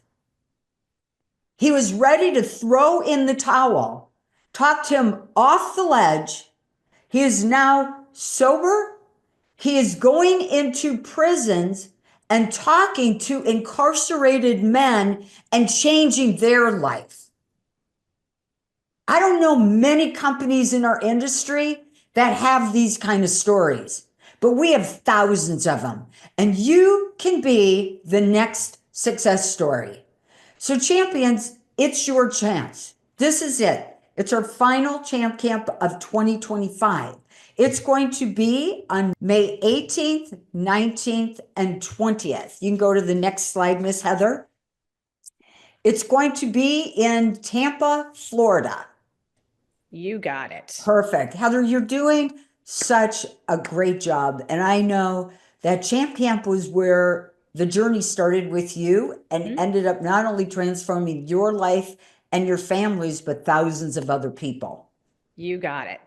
He was ready to throw in the towel, talked him off the ledge. He is now sober. He is going into prisons and talking to incarcerated men and changing their life. I don't know many companies in our industry that have these kind of stories, but we have thousands of them. And you can be the next success story. So champions, it's your chance. This is it. It's our final Champ Camp of 2025. It's going to be on May 18th, 19th, and 20th. You can go to the next slide, Miss Heather. It's going to be in Tampa, Florida. You got it. Perfect. Heather, you're doing such a great job. And I know that Champ Camp was where the journey started with you and ended up not only transforming your life and your families, but thousands of other people. You got it.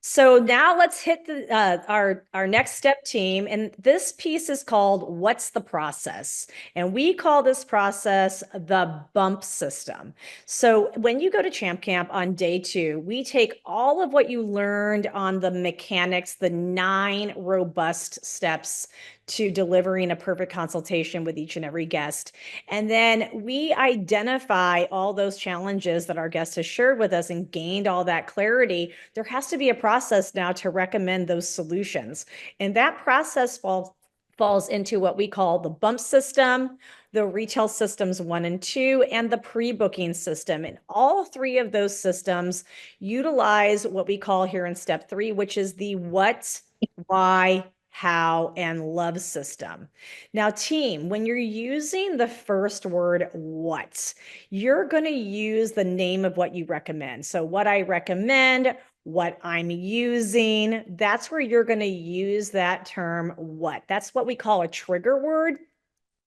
So now let's hit the our next step team. And this piece is called What's the Process? And we call this process the bump system. So when you go to Champ Camp on day 2, we take all of what you learned on the mechanics, the 9 robust steps to delivering a perfect consultation with each and every guest. And then we identify all those challenges that our guest has shared with us and gained all that clarity. There has to be a process now to recommend those solutions. And that process falls into what we call the bump system, the retail systems 1 and 2, and the pre-booking system. And all 3 of those systems utilize what we call here in step 3, which is the what, why, how, and love system. Now, team, when you're using the first word, what, you're going to use the name of what you recommend. So what I recommend, what I'm using. That's where you're going to use that term what. That's what we call a trigger word.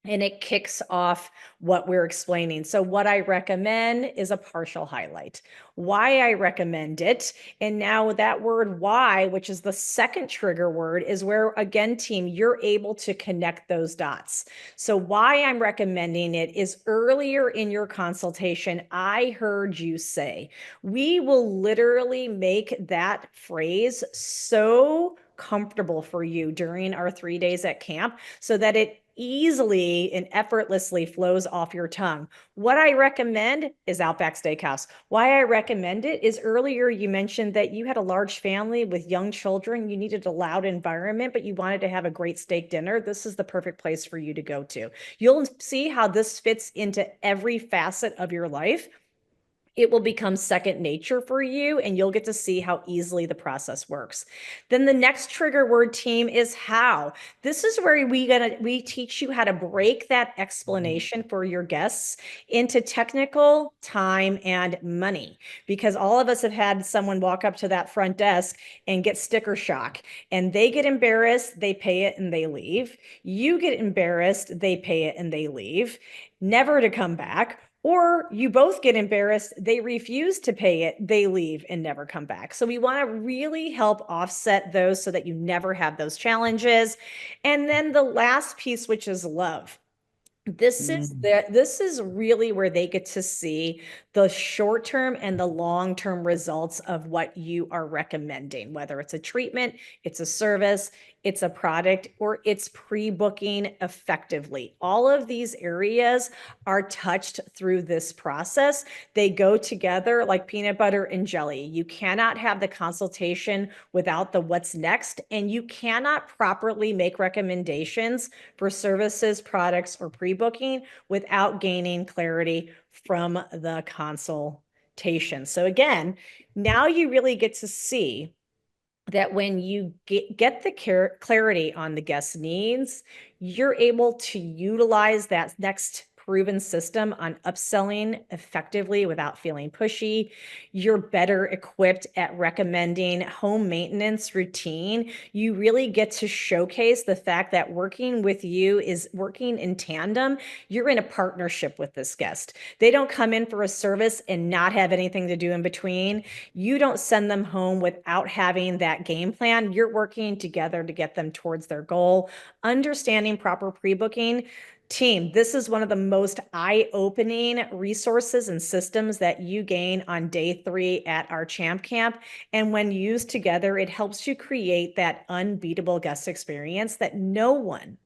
And it kicks off what we're explaining. So what I recommend is a partial highlight. Why I recommend it. And now that word why, which is the second trigger word, is where, again, team, you're able to connect those dots. So why I'm recommending it is earlier in your consultation, I heard you say, we will literally make that phrase so comfortable for you during our 3 days at camp so that it easily and effortlessly flows off your tongue. What I recommend is Outback Steakhouse. Why I recommend it is earlier you mentioned that you had a large family with young children. You needed a loud environment, but you wanted to have a great steak dinner. This is the perfect place for you to go to. You'll see how this fits into every facet of your life. It will become second nature for you, and you'll get to see how easily the process works. Then the next trigger word, team, is how. This is where we teach you how to break that explanation for your guests into technical, time, and money. Because all of us have had someone walk up to that front desk and get sticker shock, and they get embarrassed, they pay it, and they leave. You get embarrassed, they pay it, and they leave, never to come back. Or you both get embarrassed, they refuse to pay it, they leave and never come back. So we want to really help offset those so that you never have those challenges. And then the last piece, which is love. This is really where they get to see the short-term and the long-term results of what you are recommending, whether it's a treatment, it's a service, it's a product, or it's pre-booking effectively. All of these areas are touched through this process. They go together like peanut butter and jelly. You cannot have the consultation without the what's next, and you cannot properly make recommendations for services, products, or pre-booking without gaining clarity from the consultation. So again, now you really get to see that when you get the clarity on the guest needs, you're able to utilize that next proven system on upselling effectively without feeling pushy. You're better equipped at recommending home maintenance routine. You really get to showcase the fact that working with you is working in tandem. You're in a partnership with this guest. They don't come in for a service and not have anything to do in between. You don't send them home without having that game plan. You're working together to get them towards their goal. Understanding proper pre-booking. Team, this is one of the most eye-opening resources and systems that you gain on day 3 at our Champ Camp. And when used together, it helps you create that unbeatable guest experience that no one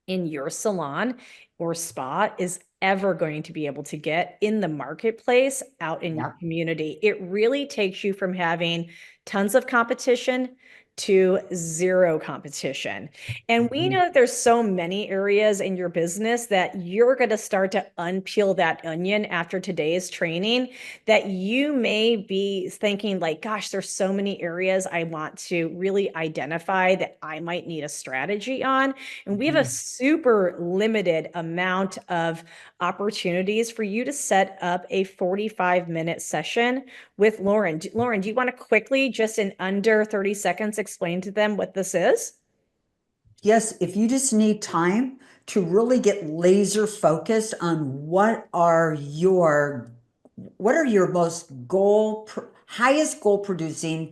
in your salon or spa is ever going to be able to get in the marketplace out in your community. It really takes you from having tons of competition to zero competition. And we know that there's so many areas in your business that you're going to start to unpeel that onion after today's training, that you may be thinking like, gosh, there's so many areas I want to really identify that I might need a strategy on. And we have a super limited amount of opportunities for you to set up a 45-minute session with Lauren. Lauren, do you want to quickly, just in under 30 seconds, explain to them what this is? Yes, if you just need time to really get laser focused on what are your highest goal producing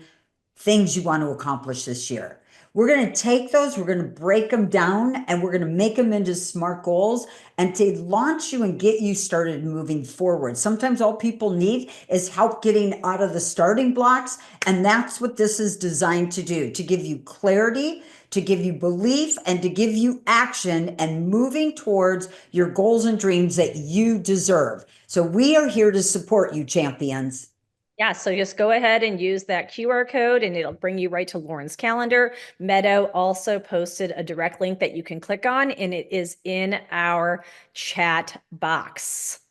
things you want to accomplish this year. We're going to take those, we're going to break them down, and we're going to make them into SMART goals and to launch you and get you started moving forward. Sometimes all people need is help getting out of the starting blocks. And that's what this is designed to do, to give you clarity, to give you belief, and to give you action and moving towards your goals and dreams that you deserve. So we are here to support you, champions. Yeah, so just go ahead and use that QR code and it'll bring you right to Lauren's calendar. Meadow also posted a direct link that you can click on, and it is in our chat box.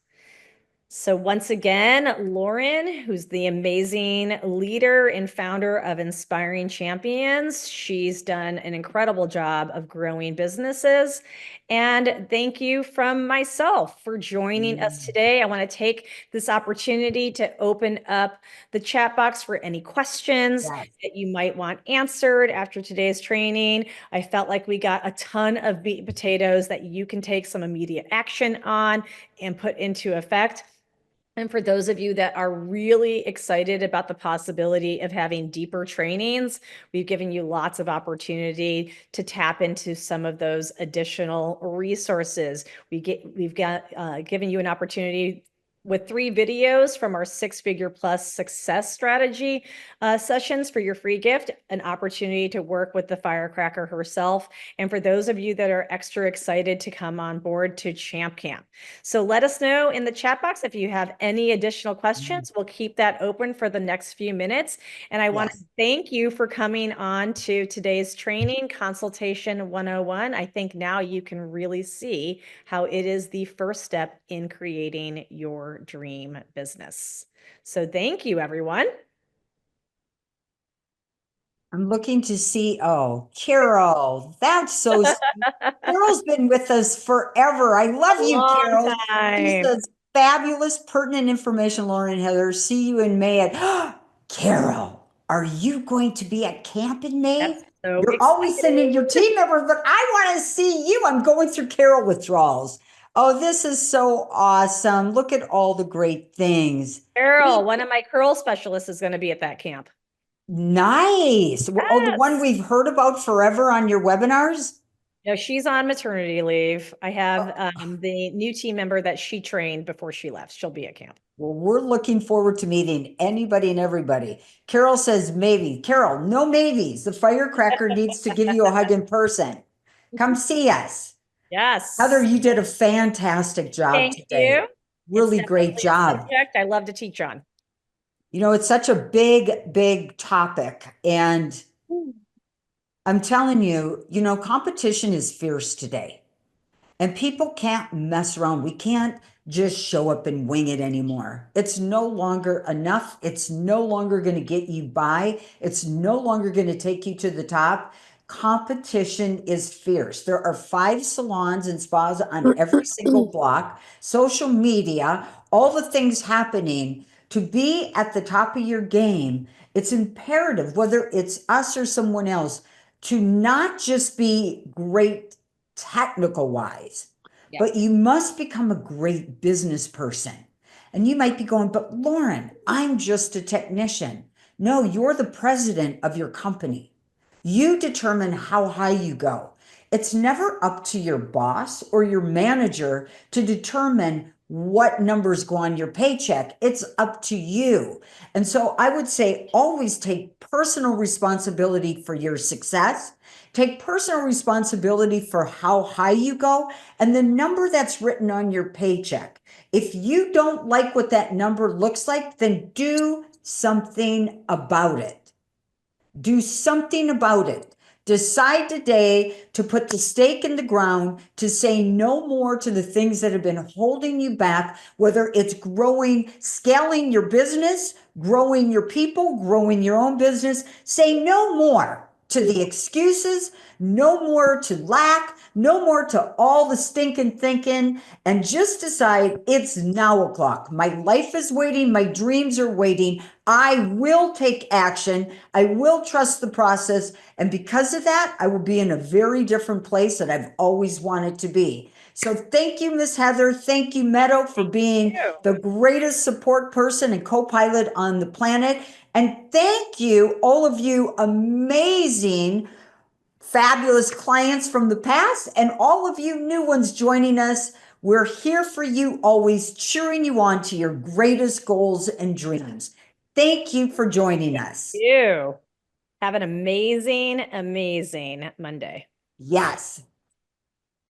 So once again, Lauren, who's the amazing leader and founder of Inspiring Champions, she's done an incredible job of growing businesses. And thank you from myself for joining us today. I want to take this opportunity to open up the chat box for any questions Yes. that you might want answered after today's training. I felt like we got a ton of meat and potatoes that you can take some immediate action on and put into effect. And for those of you that are really excited about the possibility of having deeper trainings, we've given you lots of opportunity to tap into some of those additional resources. We've got given you an opportunity with 3 videos from our 6-figure plus success strategy sessions for your free gift, an opportunity to work with the firecracker herself. And for those of you that are extra excited to come on board to Champ Camp. So let us know in the chat box if you have any additional questions. We'll keep that open for the next few minutes. And I want to thank you for coming on to today's training, Consultation 101. I think now you can really see how it is the first step in creating your dream business. So thank you, everyone. I'm looking to see, oh, Carol, that's so sweet. Carol's been with us forever. I love you, Long Carol. She time. says fabulous, pertinent information, Lauren and Heather. See you in May at Carol, are you going to be at camp in May? That's so You're always sending exciting. your team members, but I want to see you. I'm going through Carol withdrawals. Oh, this is so awesome. Look at all the great things. Carol, one of my curl specialists is going to be at that camp. Nice. Oh, the one Yes. we've heard about forever on your webinars? No, she's on maternity leave. I have Oh. the new team member that she trained before she left. She'll be at camp. Well, we're looking forward to meeting anybody and everybody. Carol says maybe. Carol, no maybes. The firecracker needs to give you a hug in person. Come see us. Yes. Heather, you did a fantastic job Thank today. you. Really It's great definitely a job. subject I love to teach on. You know, it's such a big, big topic. And I'm telling you, you know, competition is fierce today. And people can't mess around. We can't just show up and wing it anymore. It's no longer enough. It's no longer going to get you by. It's no longer going to take you to the top. Competition is fierce. There are 5 salons and spas on every single block, social media, all the things happening. To be at the top of your game, it's imperative, whether it's us or someone else, to not just be great technical wise, but you must become a great business person. And you might be going, but Lauren, I'm just a technician. No, you're the president of your company. You determine how high you go. It's never up to your boss or your manager to determine what numbers go on your paycheck. It's up to you. And so I would say always take personal responsibility for your success. Take personal responsibility for how high you go and the number that's written on your paycheck. If you don't like what that number looks like, then do something about it. Do something about it. Decide today to put the stake in the ground, to say no more to the things that have been holding you back, whether it's growing, scaling your business, growing your people, growing your own business. Say no more to the excuses, no more to lack, no more to all the stinking thinking, and just decide it's now o'clock. My life is waiting. My dreams are waiting. I will take action. I will trust the process. And because of that, I will be in a very different place that I've always wanted to be. So thank you, Miss Heather. Thank you, Meadow, for being the greatest support person and co-pilot on the planet. And thank you, all of you amazing, fabulous clients from the past and all of you new ones joining us. We're here for you, always cheering you on to your greatest goals and dreams. Thank you for joining us. Thank you. Have an amazing, amazing Monday. Yes.